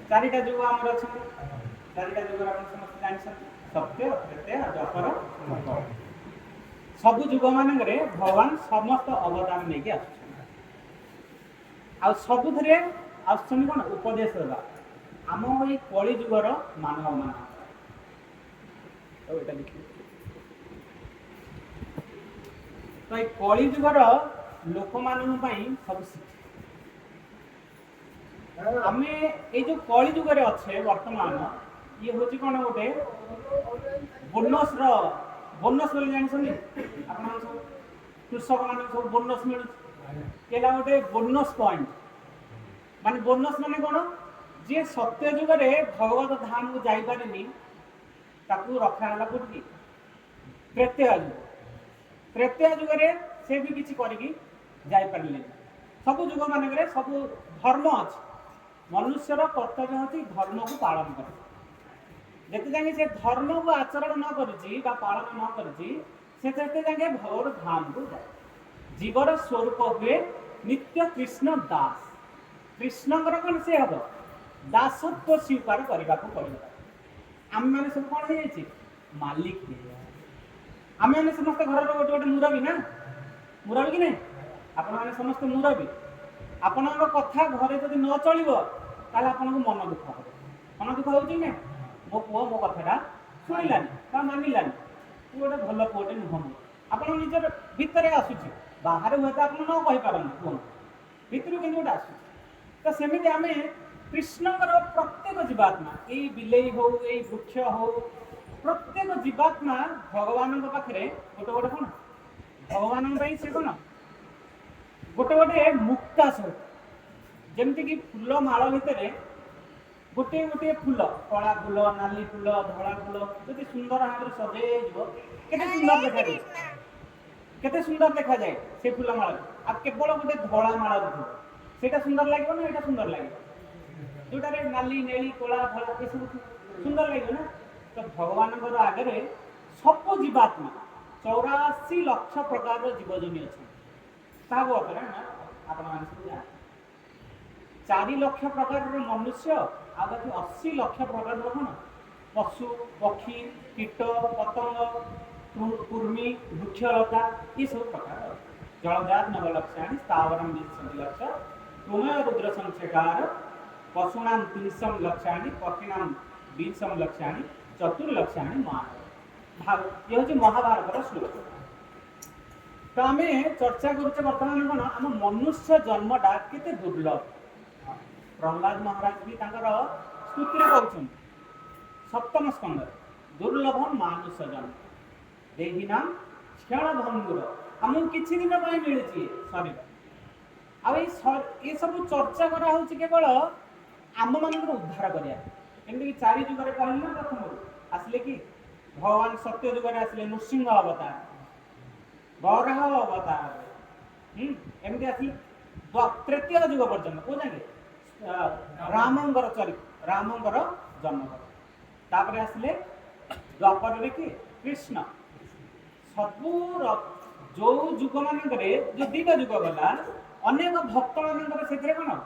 चारिटा जुग आमर अच्छा चारिटा जुग आप समस्त जानते सत्य त्रेता द्वापर कलियुग सब जुग मान भगवान समस्त अवतार नहीं आस सबुथे आसुन कौन उपदेश देवा आम ये कली जुगर मानव मान तो ये देखिए तो ये कली जुगर लोक मान सब आम ये जो कली जुगर अच्छे वर्तमान ये हूँ कौन गोटे बोनस बोनस बोली जानते आप कृषक मान सब बोनस मिलूँ गोटे बोनस पॉइंट माने बोनस माने कौन जी सत्य जुगे भगवत धाम को जापारे ताकू रखाला कौटी त्रेतया जुग त्रेतया जुगे से भी किसी कर सब जुग मान सब धर्म अच्छे मनुष्यर कर्तव्य हूँ धर्म को पालन कर जिते जाए से धर्म को आचरण न कर पालन न करते जाए भगवत धाम को जाए जीवर स्वरूप हुए नित्य कृष्ण दास कृष्णकर कौन से हम दासत्व स्वीकार करने को पड़े आम मैंने सब कौन हो मालिक आम मैंने समस्त घर गोटे गोटे मुरबी ना मुरबी कि नहीं आपण समस्त मुरबी आपण कथा घरे जब न चलो ताल आपन को मन दुख हम मन दुख हो मो पुओ मो कथा शुणिलानी मानिलानी तू गोटे भल पुओटे नुह आप निजर भितर आसूँ बाहर हुए तो आप न कहीपर कहूँ भितर कि गोटे आस तो सेमती आम कृष्णकर प्रत्येक जीवात्मा ये बिलई हो ये वृक्ष हो प्रत्येक जीवात्मा भगवान पाखे गोटे गोटे कौन भगवान से कौन गोटे गोटे मुक्ता स्वरूप जमती कि फूल माल भितर गोटे गोटे फूल कला फूल नाली फूल धला फूल जो सुंदर भाव सजे केते सुंदर देखा जाए केते सुंदर देखा जाए से फूल माल आ केवल गोटे धला माल से सुंदर लगे ना यहाँ सुंदर लगे जोटार नाली नेली कला धला ये सब सुंदर लगे ना तो भगवान आगे सब जीवात्मा 84 लाख प्रकार जीवजमी अच्छा आप 4 लाख प्रकार मनुष्य आ बाकी 80 लाख प्रकार कौन पशु पक्षी कीट पतंग कुर्मी वृक्षलता ये सब प्रकार जलजात नवलक्षाणी स्थावरम 20 लक्ष तुमय रुद्र संक्षेकार पशुना 300 लक्षाणी पक्षीना 20 लक्षाणी चतुर्लक्षाणी मानव ये हूँ महाभारत श्लोक तो आम चर्चा करुचे बर्तमान कौन आम मनुष्य जन्मटा केते दुर्लभ प्रहलाद महाराज भी स्तुति कहते सप्तम स्कंद दुर्लभ मानुष्य जन्म देहीना क्षण भंगुर आमको किसी दिन मिली शरीर ये सब चर्चा करा केवल आम मान उद्धार करमती 4 जुगे कहली ना प्रथम आसिले कि भगवान सत्य जुगे आसिले नृसिंह अवतार बराह अवतार एमती आसिले तृतीय जुग पर्यटन कौ जाए रामंगर चरित्र रामंगर जन्म तापर आसिले द्वापर कि कृष्ण सबू जो जुग मान जो 2टा जुग गला अनेक भक्त मान कौन